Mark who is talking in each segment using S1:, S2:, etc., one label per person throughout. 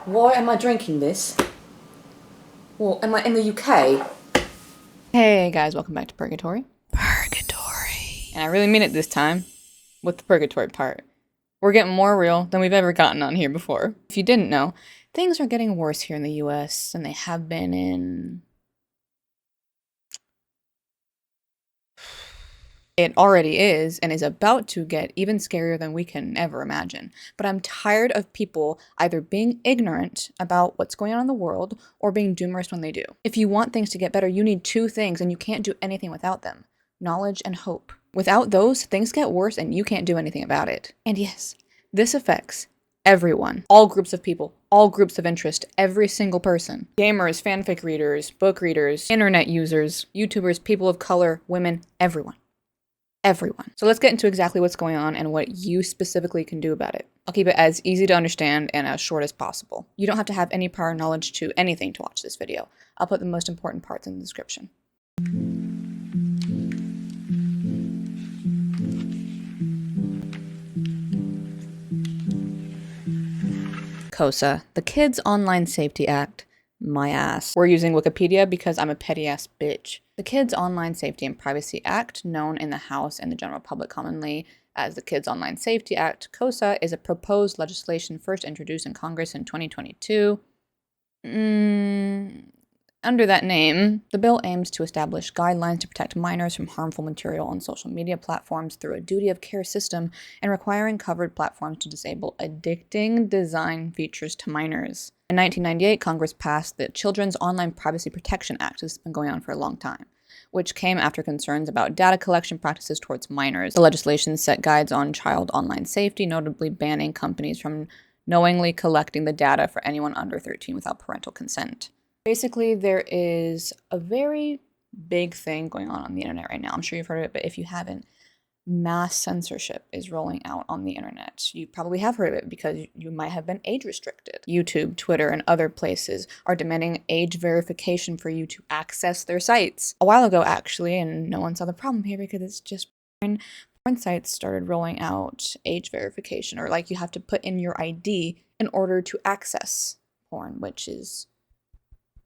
S1: Why am I drinking this? Well, am I in the UK?
S2: Hey guys, welcome back to Purgatory.
S1: Purgatory.
S2: And I really mean it this time, with the Purgatory part. We're getting more real than we've ever gotten on here before. If you didn't know, things are getting worse here in the US than they have been in... It already is, and is about to get even scarier than we can ever imagine. But I'm tired of people either being ignorant about what's going on in the world or being doomers when they do. If you want things to get better, you need two things, and you can't do anything without them: knowledge and hope. Without those, things get worse and you can't do anything about it. And yes, this affects everyone, all groups of people, all groups of interest, every single person. Gamers, fanfic readers, book readers, internet users, YouTubers, people of color, women, everyone. Everyone. So let's get into exactly what's going on and what you specifically can do about it. I'll keep it as easy to understand and as short as possible. You don't have to have any prior knowledge to anything to watch this video. I'll put the most important parts in the description. Kosa, the Kids Online Safety Act. My ass. We're using Wikipedia because I'm a petty ass bitch. The Kids Online Safety and Privacy Act, known in the House and the general public commonly as the Kids Online Safety Act, KOSA, is a proposed legislation first introduced in Congress in 2022. Under that name, the bill aims to establish guidelines to protect minors from harmful material on social media platforms through a duty of care system and requiring covered platforms to disable addicting design features to minors. In 1998, Congress passed the Children's Online Privacy Protection Act. This has been going on for a long time, which came after concerns about data collection practices towards minors. The legislation set guides on child online safety, notably banning companies from knowingly collecting the data for anyone under 13 without parental consent. Basically, there is a very big thing going on the internet right now. I'm sure you've heard of it, but if you haven't, mass censorship is rolling out on the internet. You probably have heard of it because you might have been age restricted. YouTube, Twitter, and other places are demanding age verification for you to access their sites. A while ago, actually, and no one saw the problem here because it's just porn sites started rolling out age verification, or like you have to put in your ID in order to access porn, which is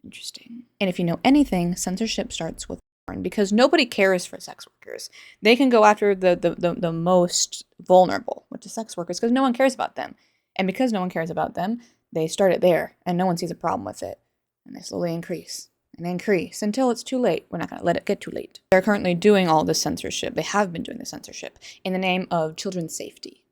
S2: interesting. And if you know anything, censorship starts with porn because nobody cares for sex workers. They can go after the most vulnerable, which is sex workers, because no one cares about them. And because no one cares about them, they start it there and no one sees a problem with it. And they slowly increase and increase until it's too late. We're not going to let it get too late. They're currently doing all this censorship. They have been doing the censorship in the name of children's safety.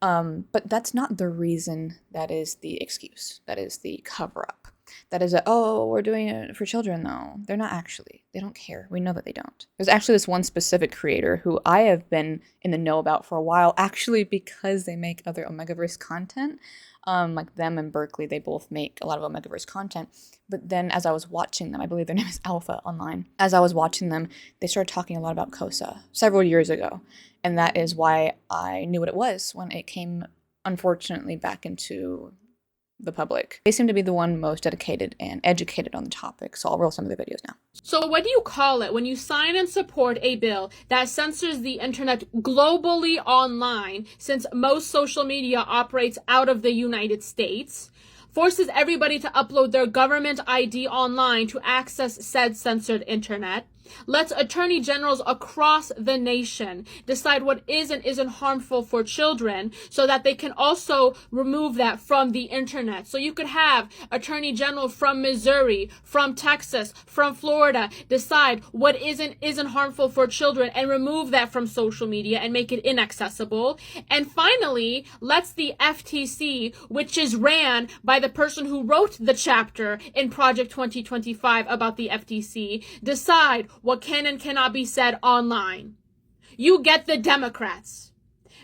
S2: But that's not the reason. That is the excuse. That is the cover-up. That is we're doing it for children, though. They're not actually. They don't care. We know that they don't. There's actually this one specific creator who I have been in the know about for a while, actually because they make other Omegaverse content. Like them and Berkeley, they both make a lot of Omegaverse content. But then as I was watching them, I believe their name is Alpha Online. As I was watching them, they started talking a lot about Kosa several years ago. And that is why I knew what it was when it came, unfortunately, back into the public. They seem to be the one most dedicated and educated on the topic, so I'll roll some of their videos now.
S3: So what do you call it when you sign and support a bill that censors the internet globally online, since most social media operates out of the United States, forces everybody to upload their government ID online to access said censored internet, lets attorney generals across the nation decide what is and isn't harmful for children so that they can also remove that from the internet. So you could have attorney general from Missouri, from Texas, from Florida decide what isn't harmful for children and remove that from social media and make it inaccessible. And finally, lets the FTC, which is ran by the person who wrote the chapter in Project 2025 about the FTC, decide what can and cannot be said online. You get the Democrats.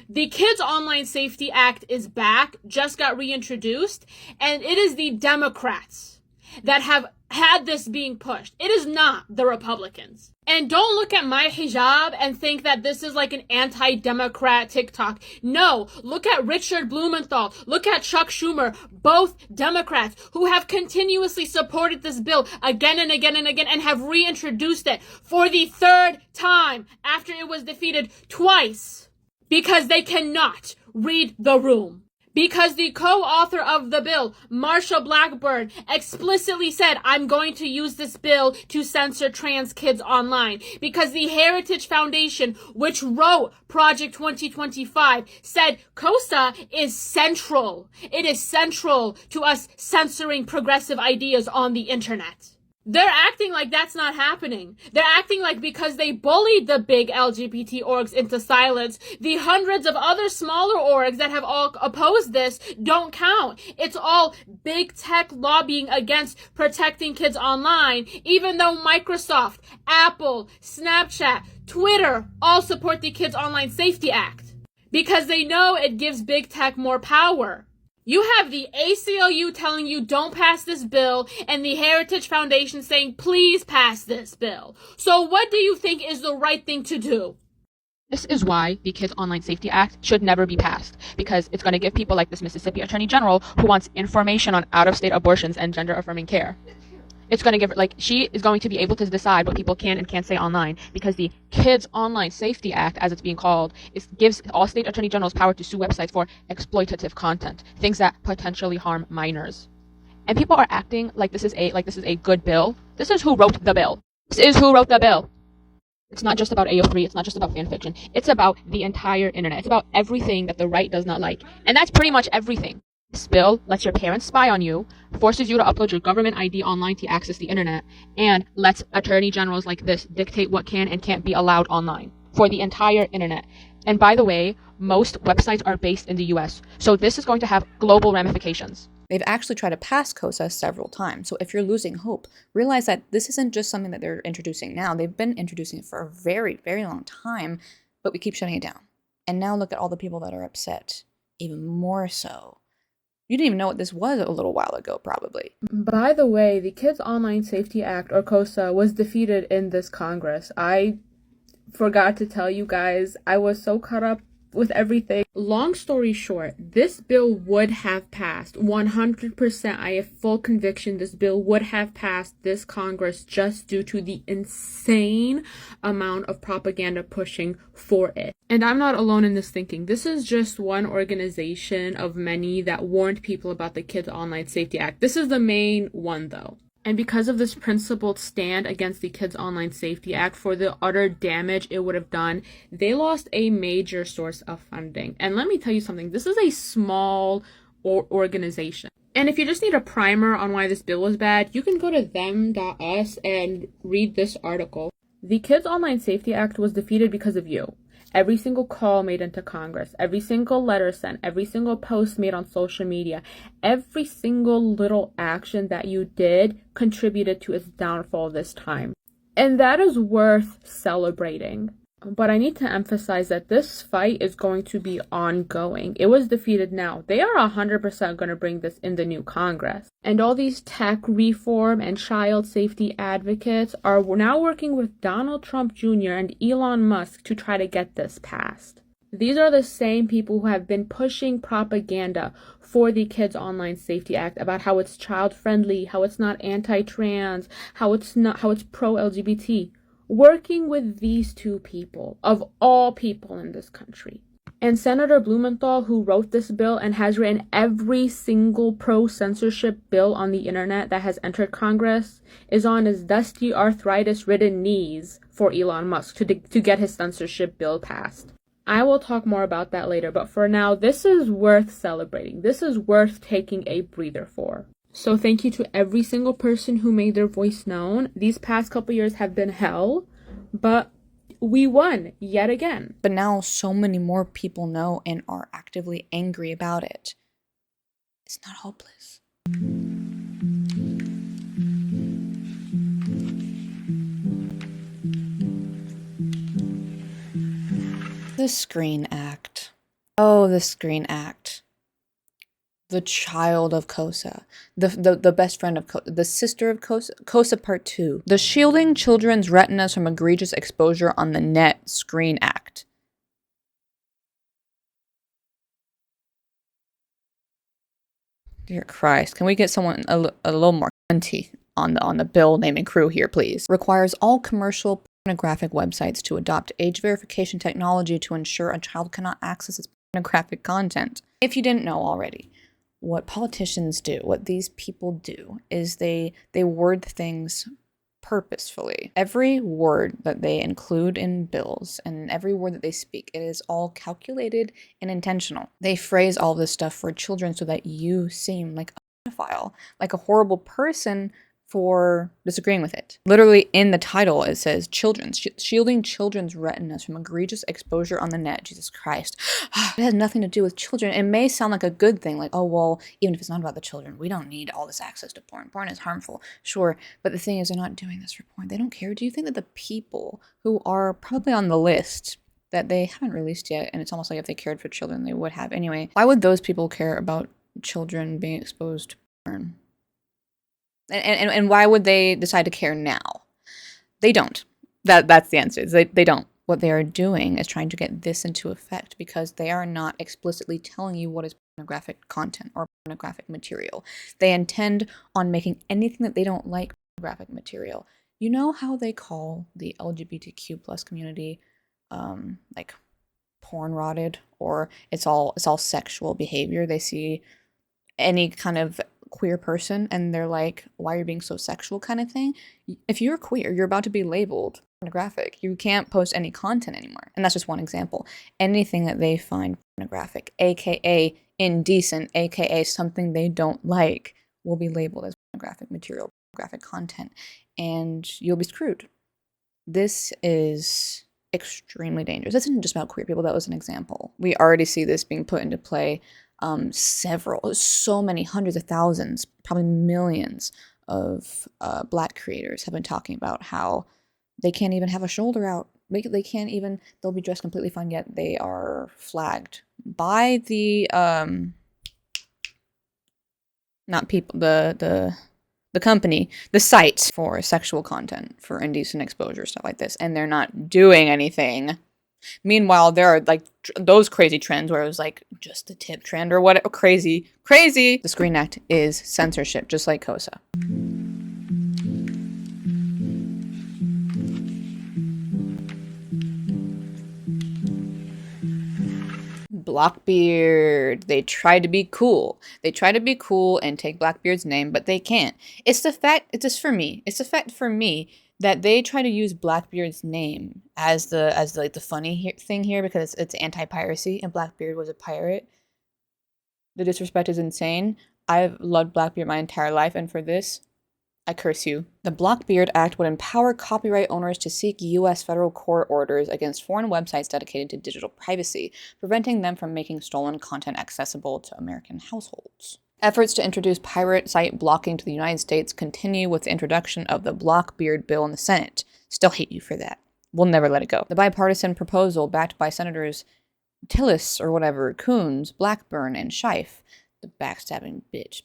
S3: The Kids Online Safety Act is back, just got reintroduced, and it is the Democrats that have had this being pushed. It is not the Republicans. And don't look at my hijab and think that this is like an anti-Democrat TikTok. No, look at Richard Blumenthal. Look at Chuck Schumer, both Democrats who have continuously supported this bill again and again and again and have reintroduced it for the third time after it was defeated twice because they cannot read the room. Because the co-author of the bill, Marsha Blackburn, explicitly said, I'm going to use this bill to censor trans kids online. Because the Heritage Foundation, which wrote Project 2025, said Kosa is central. It is central to us censoring progressive ideas on the internet. They're acting like that's not happening. They're acting like because they bullied the big LGBT orgs into silence, the hundreds of other smaller orgs that have all opposed this don't count. It's all big tech lobbying against protecting kids online, even though Microsoft, Apple, Snapchat, Twitter all support the Kids Online Safety Act because they know it gives big tech more power. You have the ACLU telling you don't pass this bill and the Heritage Foundation saying please pass this bill. So what do you think is the right thing to do?
S4: This is why the Kids Online Safety Act should never be passed, because it's going to give people like this Mississippi Attorney General who wants information on out-of-state abortions and gender-affirming care. It's going to give, she is going to be able to decide what people can and can't say online, because the Kids Online Safety Act, as it's being called, gives all state attorney generals power to sue websites for exploitative content, things that potentially harm minors. And people are acting like this is a good bill. This is who wrote the bill. This is who wrote the bill. It's not just about AO3. It's not just about fan fiction. It's about the entire internet. It's about everything that the right does not like. And that's pretty much everything. This bill lets your parents spy on you, forces you to upload your government ID online to access the internet, and lets attorney generals like this dictate what can and can't be allowed online for the entire internet. And by the way, most websites are based in the US, so this is going to have global ramifications.
S2: They've actually tried to pass Kosa several times, so if you're losing hope, realize that this isn't just something that they're introducing now. They've been introducing it for a very, very long time, but we keep shutting it down. And now look at all the people that are upset, even more so. You didn't even know what this was a little while ago, probably.
S3: By the way, the Kids Online Safety Act, or KOSA, was defeated in this Congress. I forgot to tell you guys, I was so caught up with everything. Long story short, this bill would have passed. 100%, I have full conviction this bill would have passed this Congress just due to the insane amount of propaganda pushing for it. And I'm not alone in this thinking. This is just one organization of many that warned people about the Kids Online Safety Act. This is the main one, though. And because of this principled stand against the Kids Online Safety Act for the utter damage it would have done, they lost a major source of funding. And let me tell you something, this is a small organization. And if you just need a primer on why this bill was bad, you can go to them.us and read this article. The Kids Online Safety Act was defeated because of you. Every single call made into Congress, every single letter sent, every single post made on social media, every single little action that you did contributed to its downfall this time. And that is worth celebrating. But I need to emphasize that this fight is going to be ongoing. It was defeated now. They are 100% going to bring this in the new Congress. And all these tech reform and child safety advocates are now working with Donald Trump Jr. and Elon Musk to try to get this passed. These are the same people who have been pushing propaganda for the Kids Online Safety Act about how it's child-friendly, how it's not anti-trans, how it's pro-LGBT. Working with these two people, of all people in this country. And Senator Blumenthal, who wrote this bill and has written every single pro-censorship bill on the internet that has entered Congress, is on his dusty arthritis-ridden knees for Elon Musk to get his censorship bill passed. I will talk more about that later, but for now, this is worth celebrating. This is worth taking a breather for. So thank you to every single person who made their voice known. These past couple years have been hell, but we won yet again.
S2: But now so many more people know and are actively angry about it. It's not hopeless. The Screen Act. Oh, the Screen Act. The child of Kosa, the best friend of Kosa, the sister of Kosa, Kosa Part 2, the Shielding Children's Retinas from Egregious Exposure on the Net Screen Act. Dear Christ, can we get someone a little more cunty on the bill, name, and crew here, please? Requires all commercial pornographic websites to adopt age verification technology to ensure a child cannot access its pornographic content. If you didn't know already, what politicians do, what these people do, is they word things purposefully. Every word that they include in bills and every word that they speak, it is all calculated and intentional. They phrase all this stuff for children so that you seem like a pedophile, like a horrible person for disagreeing with it. Literally in the title, it says shielding children's retinas from egregious exposure on the net. Jesus Christ. It has nothing to do with children. It may sound like a good thing, like, oh, well, even if it's not about the children, we don't need all this access to porn. Porn is harmful. Sure. But the thing is, they're not doing this for porn. They don't care. Do you think that the people who are probably on the list that they haven't released yet, and it's almost like if they cared for children, they would have anyway, why would those people care about children being exposed to porn? And why would they decide to care now? They don't. That's the answer. They don't. What they are doing is trying to get this into effect because they are not explicitly telling you what is pornographic content or pornographic material. They intend on making anything that they don't like pornographic material. You know how they call the LGBTQ plus community like porn rotted, or it's all sexual behavior. They see any kind of queer person and they're like, why are you being so sexual, kind of thing. If you're queer, you're about to be labeled pornographic. You can't post any content anymore. And that's just one example. Anything that they find pornographic, aka indecent, aka something they don't like, will be labeled as pornographic material, pornographic content, and you'll be screwed. This is extremely dangerous. This isn't just about queer people. That was an example. We already see this being put into play. So many hundreds of thousands, probably millions of Black creators have been talking about how they can't even have a shoulder out. They can't even, they'll be dressed completely fine, yet they are flagged by the, not people, the company, the site, for sexual content, for indecent exposure, stuff like this, and they're not doing anything. Meanwhile, there are like those crazy trends where it was like just the tip trend or what, crazy. The Screen Act is censorship, just like Kosa. Blackbeard. They try to be cool. They try to be cool and take Blackbeard's name, but they can't. It's the fact for me that they try to use Blackbeard's name as the funny thing here because it's anti-piracy and Blackbeard was a pirate. The disrespect is insane. I've loved Blackbeard my entire life, and for this, I curse you. The Blackbeard Act would empower copyright owners to seek U.S. federal court orders against foreign websites dedicated to digital privacy, preventing them from making stolen content accessible to American households. Efforts to introduce pirate site blocking to the United States continue with the introduction of the Blackbeard bill in the Senate. Still hate you for that. We'll never let it go. The bipartisan proposal backed by Senators Tillis or whatever, Coons, Blackburn, and Scheif, the backstabbing bitch.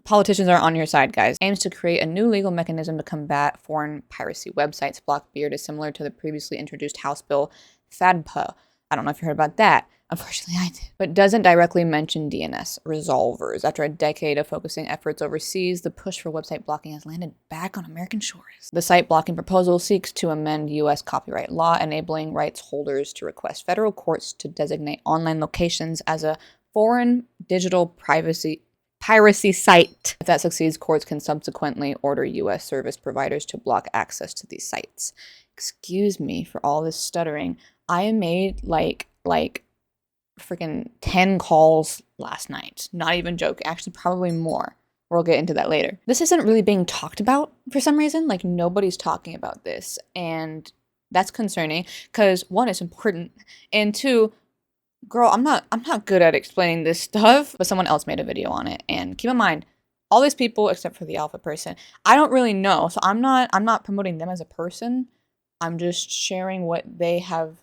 S2: Politicians are on your side, guys. Aims to create a new legal mechanism to combat foreign piracy websites. Blackbeard is similar to the previously introduced House Bill FADPA. I don't know if you heard about that. Unfortunately, I did. But doesn't directly mention DNS resolvers. After a decade of focusing efforts overseas, the push for website blocking has landed back on American shores. The site blocking proposal seeks to amend U.S. copyright law, enabling rights holders to request federal courts to designate online locations as a foreign digital piracy site. If that succeeds, courts can subsequently order U.S. service providers to block access to these sites. Excuse me for all this stuttering. I made like freaking 10 calls last night. Not even joking. Actually, probably more. We'll get into that later. This isn't really being talked about for some reason. Like, nobody's talking about this. And that's concerning because, one, it's important. And two, girl, I'm not good at explaining this stuff. But someone else made a video on it. And keep in mind, all these people, except for the alpha person, I don't really know. So I'm not promoting them as a person. I'm just sharing what they have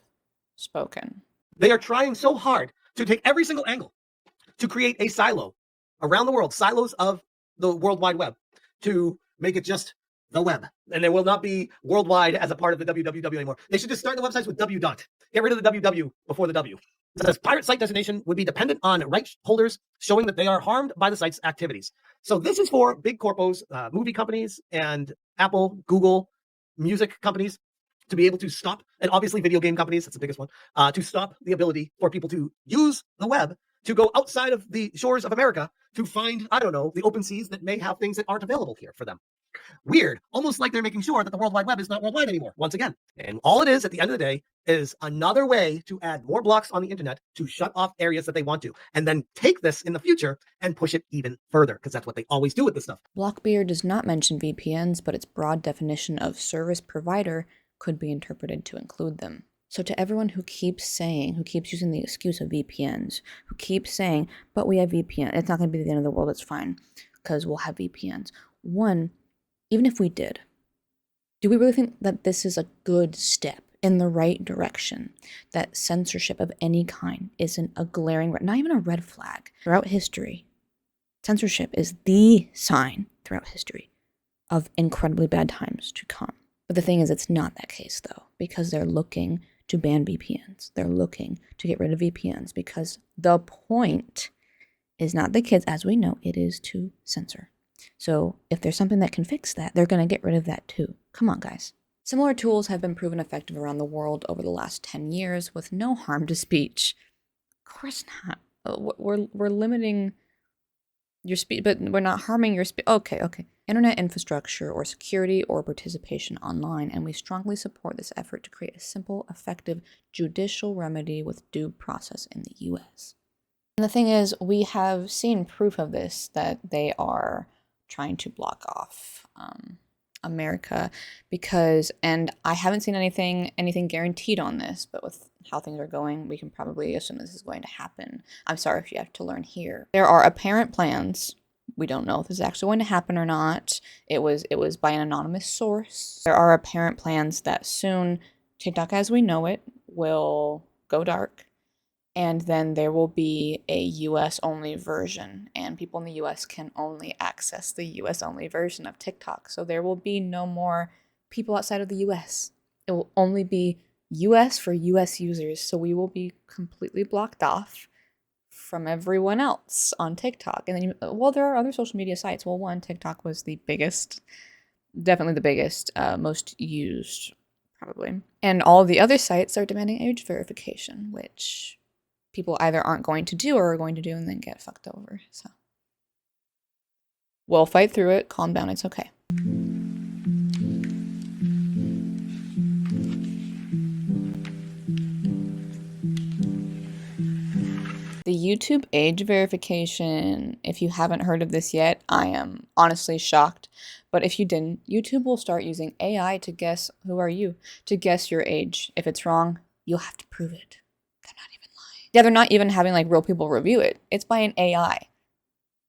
S2: spoken.
S5: They are trying so hard to take every single angle to create a silo around the world, silos of the World Wide Web, to make it just the web. And there will not be worldwide as a part of the www anymore. They should just start the websites with w dot. Get rid of the www before the w. It says pirate site designation would be dependent on rights holders showing that they are harmed by the site's activities. So this is for big corpos, movie companies, and Apple, Google, music companies. to be able to stop, and obviously video game companies, that's the biggest one, to stop the ability for people to use the web to go outside of the shores of America to find, I don't know, the open seas that may have things that aren't available here for them. Weird. Almost like they're making sure that the World Wide Web is not worldwide anymore, once again. And all it is at the end of the day is another way to add more blocks on the internet to shut off areas that they want to, and then take this in the future and push it even further, because that's what they always do with this stuff.
S2: Blockbeer does not mention VPNs, but its broad definition of service provider could be interpreted to include them. So to everyone who keeps using the excuse of VPNs, who keeps saying, but we have VPN, it's not going to be the end of the world, it's fine, because we'll have VPNs. One, even if we did, do we really think that this is a good step in the right direction? That censorship of any kind isn't a glaring, not even a red flag. Throughout history, censorship is the sign throughout history of incredibly bad times to come. But the thing is, it's not that case, though, because they're looking to ban VPNs. They're looking to get rid of VPNs because the point is not the kids, as we know, it is to censor. So if there's something that can fix that, they're going to get rid of that too. Come on, guys. Similar tools have been proven effective around the world over the last 10 years with no harm to speech. Of course not. We're limiting your speech, but we're not harming your speech. Okay. Internet infrastructure or security or participation online, and we strongly support this effort to create a simple, effective judicial remedy with due process in the US. And the thing is, we have seen proof of this, that they are trying to block off America because, and I haven't seen anything guaranteed on this, but with how things are going, we can probably assume this is going to happen. I'm sorry if you have to learn here. There are apparent plans. We don't know if this is actually going to happen or not. It was by an anonymous source. There are apparent plans that soon TikTok as we know it will go dark. And then there will be a US-only version, and people in the US can only access the US-only version of TikTok. So there will be no more people outside of the US. It will only be US for US users, so we will be completely blocked off from everyone else on TikTok. And then, there are other social media sites. Well, one, TikTok was the biggest, definitely the biggest, most used, probably. And all of the other sites are demanding age verification, which people either aren't going to do or are going to do and then get fucked over. So we'll fight through it. Calm down. It's okay. The YouTube age verification, if you haven't heard of this yet, I am honestly shocked. But if you didn't, YouTube will start using AI to guess, who are you? To guess your age. If it's wrong, you'll have to prove it. They're not even lying. Yeah, they're not even having like real people review it. It's by an AI.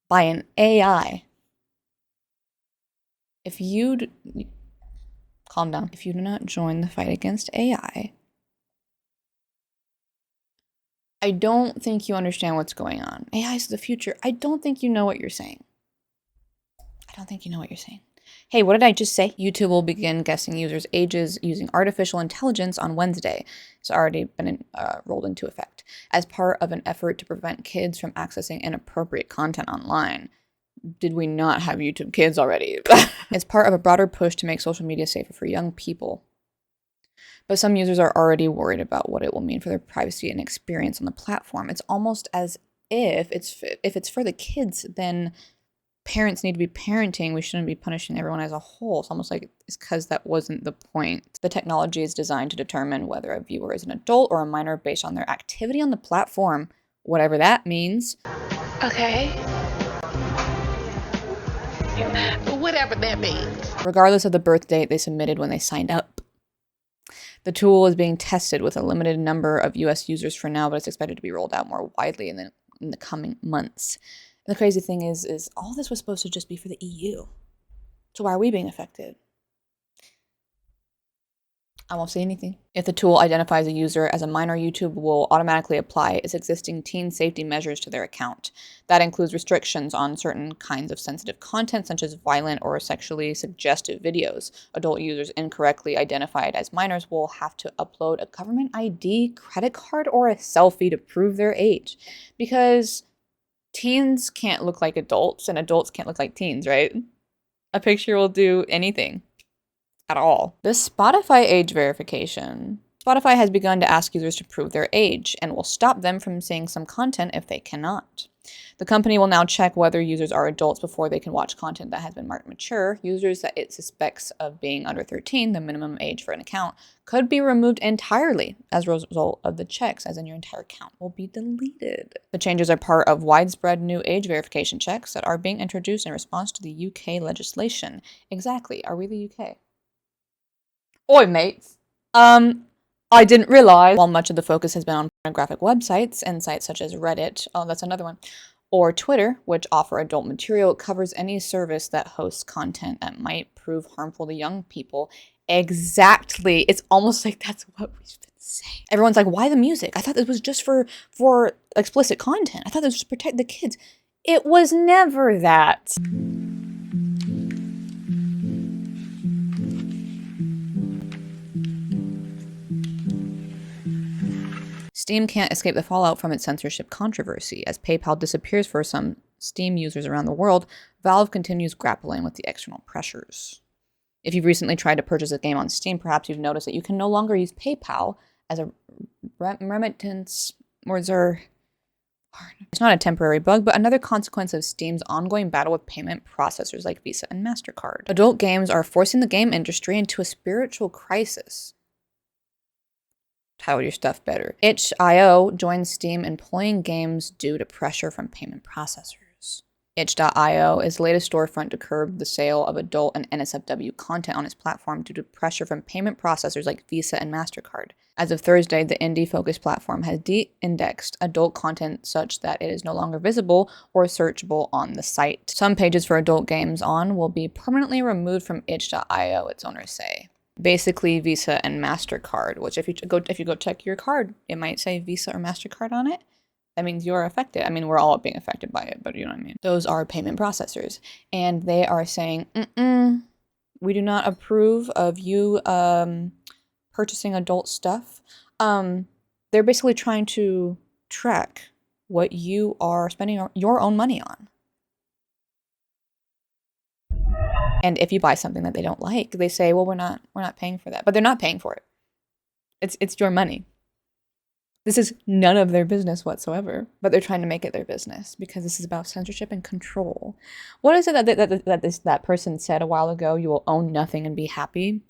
S2: By an AI. If you calm down. If you do not join the fight against AI, I don't think you understand what's going on. AI is the future. I don't think you know what you're saying. Hey, what did I just say? YouTube will begin guessing users' ages using artificial intelligence on Wednesday. It's already been rolled into effect as part of an effort to prevent kids from accessing inappropriate content online. Did we not have YouTube Kids already? It's part of a broader push to make social media safer for young people. But some users are already worried about what it will mean for their privacy and experience on the platform. It's almost as if it's for the kids, then parents need to be parenting. We shouldn't be punishing everyone as a whole. It's almost like it's because that wasn't the point. The technology is designed to determine whether a viewer is an adult or a minor based on their activity on the platform, whatever that means.
S6: Okay. Whatever that means.
S2: Regardless of the birth date they submitted when they signed up. The tool is being tested with a limited number of US users for now, but it's expected to be rolled out more widely in the coming months. And the crazy thing is all this was supposed to just be for the EU. So why are we being affected? I won't say anything. If the tool identifies a user as a minor, YouTube will automatically apply its existing teen safety measures to their account. That includes restrictions on certain kinds of sensitive content, such as violent or sexually suggestive videos. Adult users incorrectly identified as minors will have to upload a government ID, credit card, or a selfie to prove their age. Because teens can't look like adults, and adults can't look like teens, right? A picture will do anything. at all. This Spotify age verification. Spotify has begun to ask users to prove their age and will stop them from seeing some content if they cannot. The company will now check whether users are adults before they can watch content that has been marked mature. Users that it suspects of being under 13, the minimum age for an account, could be removed entirely as a result of the checks, as in your entire account will be deleted. The changes are part of widespread new age verification checks that are being introduced in response to the UK legislation. Exactly. Are we the UK? Oi, mates. I didn't realize, while much of the focus has been on pornographic websites and sites such as Reddit, oh, that's another one, or Twitter, which offer adult material, it covers any service that hosts content that might prove harmful to young people. Exactly. It's almost like that's what we've been saying. Everyone's like, why the music? I thought this was just for explicit content. I thought this was to protect the kids. It was never that. Steam can't escape the fallout from its censorship controversy. As PayPal disappears for some Steam users around the world, Valve continues grappling with the external pressures. If you've recently tried to purchase a game on Steam, perhaps you've noticed that you can no longer use PayPal as a remittance order. It's not a temporary bug, but another consequence of Steam's ongoing battle with payment processors like Visa and Mastercard. Adult games are forcing the game industry into a spiritual crisis. Title your stuff better. Itch.io joins Steam in pulling games due to pressure from payment processors. Itch.io is the latest storefront to curb the sale of adult and NSFW content on its platform due to pressure from payment processors like Visa and Mastercard. As of Thursday, the indie-focused platform has de-indexed adult content such that it is no longer visible or searchable on the site. Some pages for adult games on will be permanently removed from Itch.io, its owners say. Basically Visa and Mastercard, which if you go check your card, it might say Visa or Mastercard on it. That means you're affected. I mean, we're all being affected by it, but you know what I mean. Those are payment processors, and they are saying, we do not approve of you purchasing adult stuff. They're basically trying to track what you are spending your own money on. And if you buy something that they don't like, they say, well, we're not paying for that. But they're not paying for it. It's your money. This is none of their business whatsoever, but they're trying to make it their business because this is about censorship and control. What is it that person said a while ago? You will own nothing and be happy.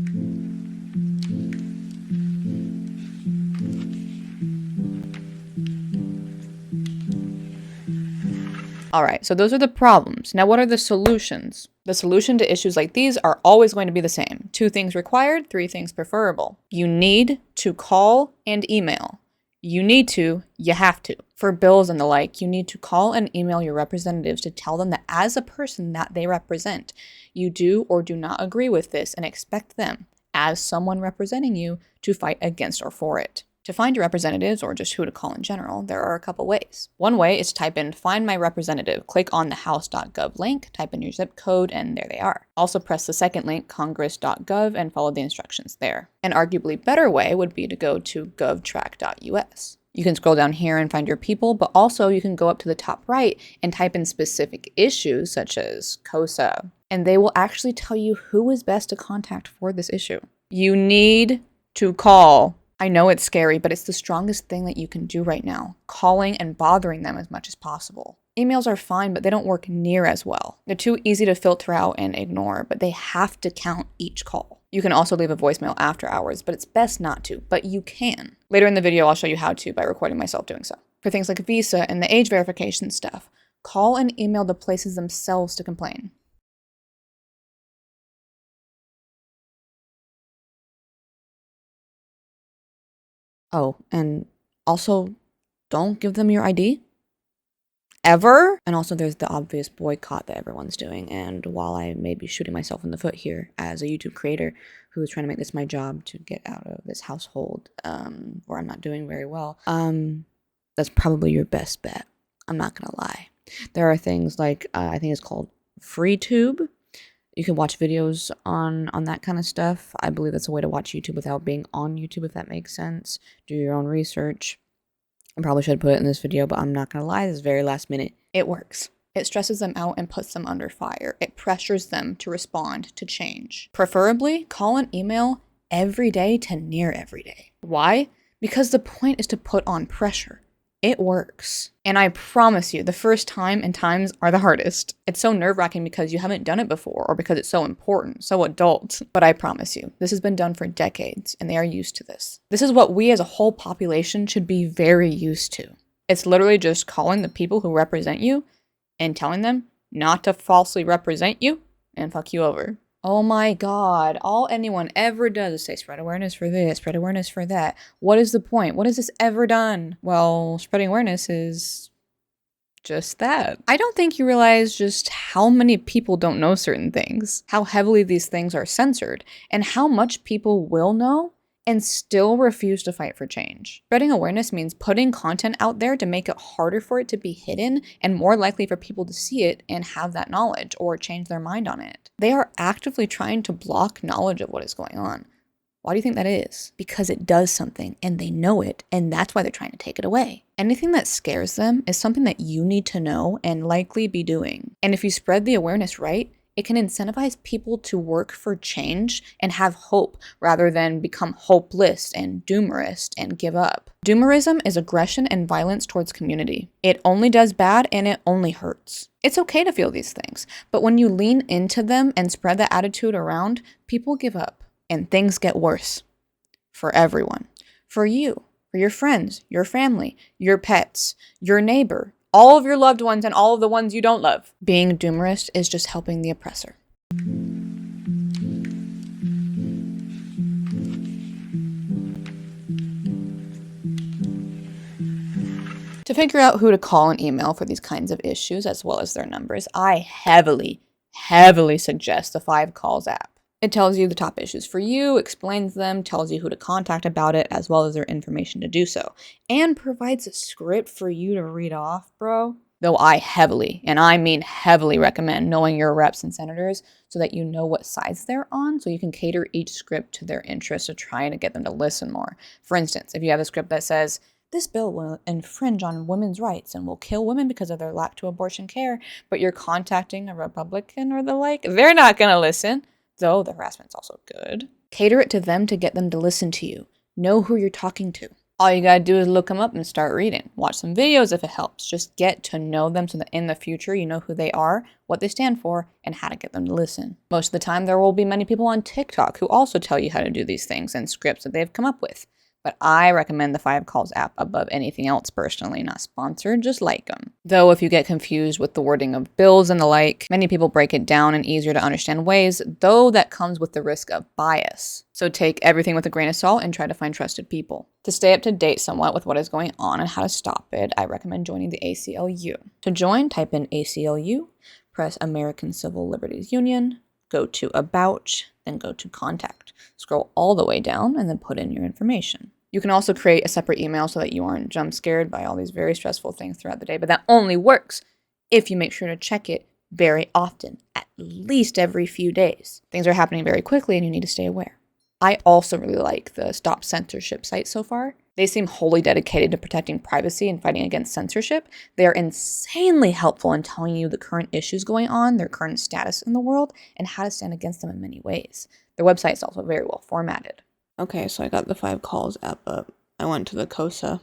S2: All right, so those are the problems. Now, what are the solutions? The solution to issues like these are always going to be the same. 2 things required, 3 things preferable. You need to call and email. You have to. For bills and the like, you need to call and email your representatives to tell them that as a person that they represent, you do or do not agree with this and expect them, as someone representing you, to fight against or for it. To find your representatives, or just who to call in general, there are a couple ways. One way is to type in Find My Representative, click on the house.gov link, type in your zip code, and there they are. Also press the second link, congress.gov, and follow the instructions there. An arguably better way would be to go to govtrack.us. You can scroll down here and find your people, but also you can go up to the top right and type in specific issues such as Kosa, and they will actually tell you who is best to contact for this issue. You need to call. I know it's scary, but it's the strongest thing that you can do right now. Calling and bothering them as much as possible. Emails are fine, but they don't work near as well. They're too easy to filter out and ignore, but they have to count each call. You can also leave a voicemail after hours, but it's best not to, but you can. Later in the video, I'll show you how to by recording myself doing so. For things like Visa and the age verification stuff, call and email the places themselves to complain. Oh, and also, don't give them your ID. Ever. And also there's the obvious boycott that everyone's doing. And while I may be shooting myself in the foot here as a YouTube creator who is trying to make this my job to get out of this household where I'm not doing very well, that's probably your best bet. I'm not gonna lie. There are things like, I think it's called FreeTube. You can watch videos on that kind of stuff. I believe that's a way to watch YouTube without being on YouTube, if that makes sense. Do your own research. I probably should put it in this video, but I'm not going to lie. This is very last minute. It works. It stresses them out and puts them under fire. It pressures them to respond to change. Preferably, call and email every day to near every day. Why? Because the point is to put on pressure. It works. And I promise you, the first time and times are the hardest. It's so nerve-wracking because you haven't done it before or because it's so important, so adult. But I promise you, this has been done for decades and they are used to this. This is what we as a whole population should be very used to. It's literally just calling the people who represent you and telling them not to falsely represent you and fuck you over. Oh my God, all anyone ever does is say spread awareness for this, spread awareness for that. What is the point? What has this ever done? Well, spreading awareness is just that. I don't think you realize just how many people don't know certain things, how heavily these things are censored, and how much people will know and still refuse to fight for change. Spreading awareness means putting content out there to make it harder for it to be hidden and more likely for people to see it and have that knowledge or change their mind on it. They are actively trying to block knowledge of what is going on. Why do you think that is? Because it does something and they know it, and that's why they're trying to take it away. Anything that scares them is something that you need to know and likely be doing. And if you spread the awareness right, it can incentivize people to work for change and have hope rather than become hopeless and doomerist and give up. Doomerism is aggression and violence towards community. It only does bad and it only hurts. It's okay to feel these things, but when you lean into them and spread that attitude around, people give up and things get worse. For everyone. For you, for your friends, your family, your pets, your neighbor, all of your loved ones and all of the ones you don't love. Being doomerist is just helping the oppressor. To figure out who to call and email for these kinds of issues, as well as their numbers, I heavily suggest the 5 Calls app. It tells you the top issues for you, explains them, tells you who to contact about it, as well as their information to do so, and provides a script for you to read off, bro. Though I heavily, and I mean heavily, recommend knowing your reps and senators so that you know what sides they're on, so you can cater each script to their interests to try to get them to listen more. For instance, if you have a script that says, this bill will infringe on women's rights and will kill women because of their lack to abortion care, but you're contacting a Republican or the like, they're not going to listen. Though the harassment's also good. Cater it to them to get them to listen to you. Know who you're talking to. All you gotta do is look them up and start reading. Watch some videos if it helps. Just get to know them so that in the future you know who they are, what they stand for, and how to get them to listen. Most of the time there will be many people on TikTok who also tell you how to do these things and scripts that they've come up with. But I recommend the 5 Calls app above anything else personally, not sponsored, just like them. Though if you get confused with the wording of bills and the like, many people break it down in easier to understand ways, though that comes with the risk of bias. So take everything with a grain of salt and try to find trusted people. To stay up to date somewhat with what is going on and how to stop it, I recommend joining the ACLU. To join, type in ACLU, press American Civil Liberties Union, go to About, then go to Contact. Scroll all the way down and then put in your information. You can also create a separate email so that you aren't jump scared by all these very stressful things throughout the day, but that only works if you make sure to check it very often, at least every few days. Things are happening very quickly and you need to stay aware. I also really like the Stop Censorship site so far. They seem wholly dedicated to protecting privacy and fighting against censorship. They are insanely helpful in telling you the current issues going on, their current status in the world, and how to stand against them in many ways. Their website is also very well formatted. Okay, so I got the 5 Calls app up. I went to the Kosa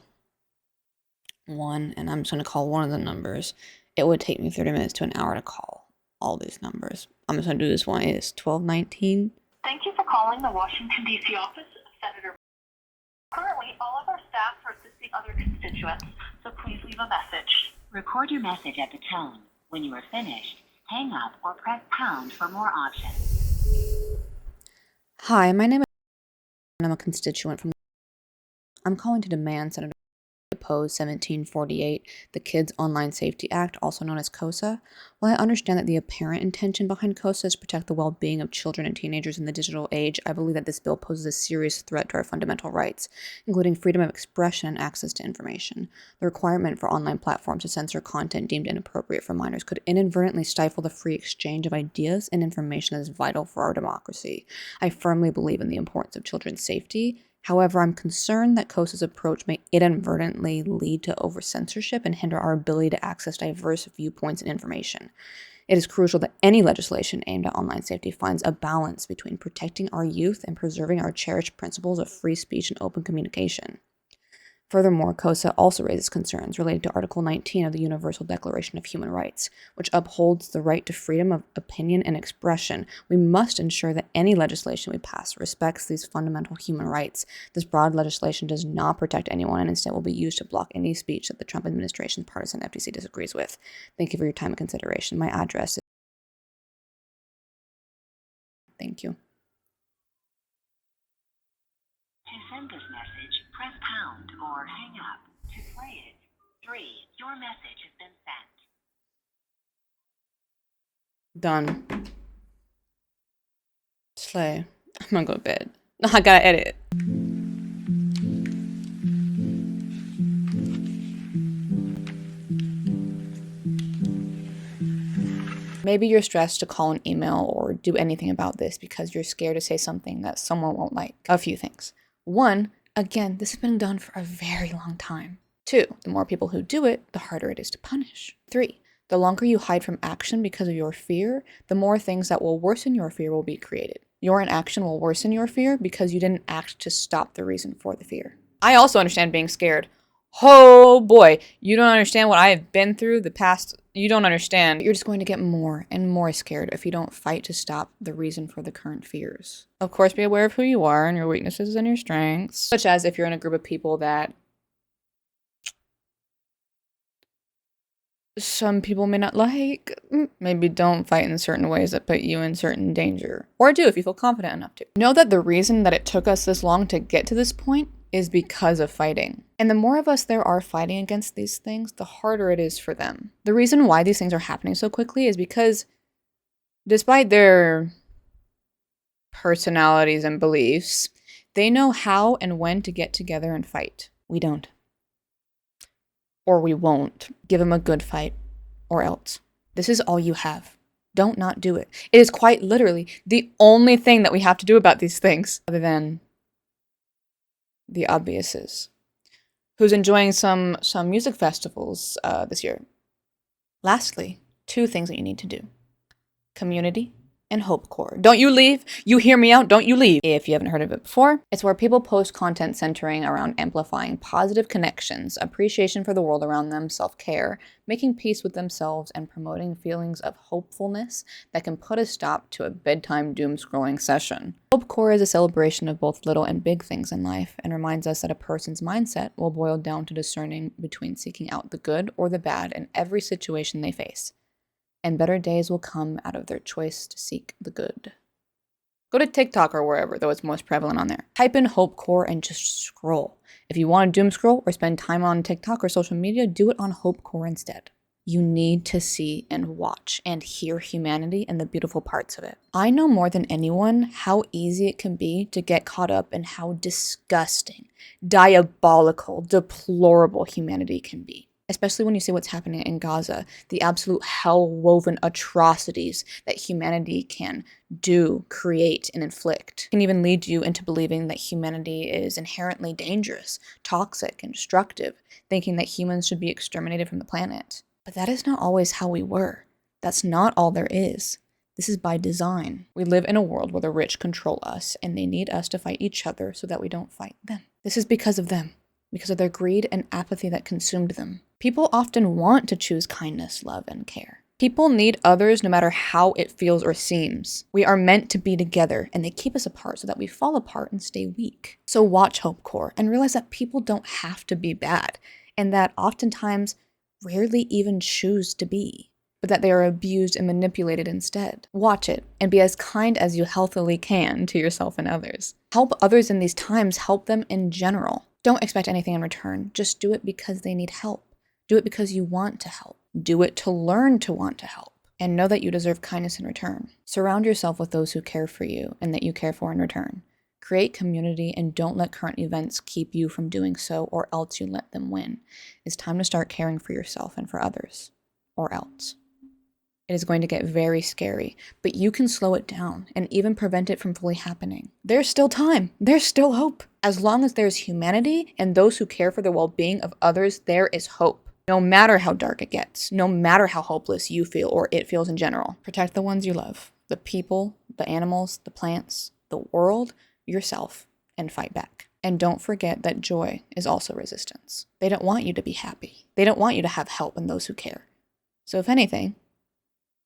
S2: one, and I'm just going to call one of the numbers. It would take me 30 minutes to an hour to call all these numbers. I'm just going to do this one. It's 1219.
S7: Thank you for calling the Washington, D.C. office of Senator. Currently, all of our staff are assisting other constituents, so please leave a message.
S8: Record your message at the tone. When you are finished, hang up or press pound for more options.
S2: Hi, my name is and I'm a constituent from. I'm calling to demand Senator oppose 1748, the Kids Online Safety Act, also known as Kosa. While I understand that the apparent intention behind Kosa is to protect the well-being of children and teenagers in the digital age, I believe that this bill poses a serious threat to our fundamental rights, including freedom of expression and access to information. The requirement for online platforms to censor content deemed inappropriate for minors could inadvertently stifle the free exchange of ideas and information that is vital for our democracy. I firmly believe in the importance of children's safety, However, I'm concerned that Kosa's approach may inadvertently lead to over-censorship and hinder our ability to access diverse viewpoints and information. It is crucial that any legislation aimed at online safety finds a balance between protecting our youth and preserving our cherished principles of free speech and open communication. Furthermore, Kosa also raises concerns related to Article 19 of the Universal Declaration of Human Rights, which upholds the right to freedom of opinion and expression. We must ensure that any legislation we pass respects these fundamental human rights. This broad legislation does not protect anyone and instead will be used to block any speech that the Trump administration's partisan FTC disagrees with. Thank you for your time and consideration. My address is... Thank you.
S8: To send this message, press pound or hang up. To play it, 3. Your message has been sent.
S2: Done. Slay. I'm gonna go to bed. No, I gotta edit. Maybe you're stressed to call an email or do anything about this because you're scared to say something that someone won't like. A few things. 1, again, this has been done for a very long time. 2, the more people who do it, the harder it is to punish. 3, the longer you hide from action because of your fear, the more things that will worsen your fear will be created. Your inaction will worsen your fear because you didn't act to stop the reason for the fear. I also understand being scared. Oh boy, you don't understand what I have been through the past. You don't understand. You're just going to get more and more scared if you don't fight to stop the reason for the current fears. Of course, be aware of who you are and your weaknesses and your strengths, such as if you're in a group of people that some people may not like, maybe don't fight in certain ways that put you in certain danger. Or do if you feel confident enough to. Know that the reason that it took us this long to get to this point is because of fighting. And the more of us there are fighting against these things, the harder it is for them. The reason why these things are happening so quickly is because despite their personalities and beliefs, they know how and when to get together and fight. We don't. Or we won't. Give them a good fight, or else. This is all you have. Don't not do it. It is quite literally the only thing that we have to do about these things, other than the obviouses. Who's enjoying some music festivals this year? Lastly, 2 things that you need to do. Community and Hope Corps. Don't you leave. You hear me out. Don't you leave. If you haven't heard of it before, it's where people post content centering around amplifying positive connections, appreciation for the world around them, self-care, making peace with themselves, and promoting feelings of hopefulness that can put a stop to a bedtime doom-scrolling session. Hope Corps is a celebration of both little and big things in life and reminds us that a person's mindset will boil down to discerning between seeking out the good or the bad in every situation they face. And better days will come out of their choice to seek the good. Go to TikTok or wherever, though it's most prevalent on there. Type in Hope Corps and just scroll. If you want to doom scroll or spend time on TikTok or social media, do it on Hope Corps instead. You need to see and watch and hear humanity and the beautiful parts of it. I know more than anyone how easy it can be to get caught up in how disgusting, diabolical, deplorable humanity can be. Especially when you see what's happening in Gaza, the absolute hell-woven atrocities that humanity can do, create, and inflict can even lead you into believing that humanity is inherently dangerous, toxic, and destructive, thinking that humans should be exterminated from the planet. But that is not always how we were. That's not all there is. This is by design. We live in a world where the rich control us, and they need us to fight each other so that we don't fight them. This is because of them, because of their greed and apathy that consumed them. People often want to choose kindness, love, and care. People need others no matter how it feels or seems. We are meant to be together, and they keep us apart so that we fall apart and stay weak. So watch Hope Corps and realize that people don't have to be bad, and that oftentimes rarely even choose to be, but that they are abused and manipulated instead. Watch it and be as kind as you healthily can to yourself and others. Help others in these times, help them in general. Don't expect anything in return. Just do it because they need help. Do it because you want to help. Do it to learn to want to help. And know that you deserve kindness in return. Surround yourself with those who care for you and that you care for in return. Create community and don't let current events keep you from doing so, or else you let them win. It's time to start caring for yourself and for others, or else. It is going to get very scary, but you can slow it down and even prevent it from fully happening. There's still time. There's still hope. As long as there's humanity and those who care for the well-being of others, there is hope. No matter how dark it gets, no matter how hopeless you feel or it feels in general, protect the ones you love, the people, the animals, the plants, the world, yourself, and fight back. And don't forget that joy is also resistance. They don't want you to be happy. They don't want you to have help in those who care. So if anything,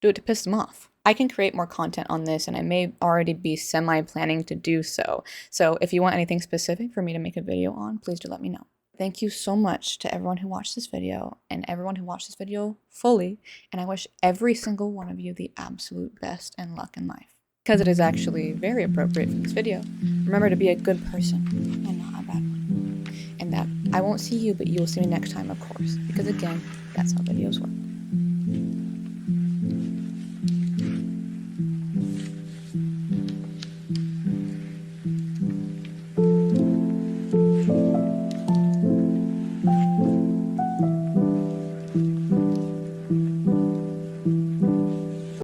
S2: do it to piss them off. I can create more content on this, and I may already be semi-planning to do so. So if you want anything specific for me to make a video on, please do let me know. Thank you so much to everyone who watched this video and everyone who watched this video fully. And I wish every single one of you the absolute best and luck in life. Because it is actually very appropriate for this video. Remember to be a good person and not a bad one. And that I won't see you, but you will see me next time, of course. Because again, that's how videos work.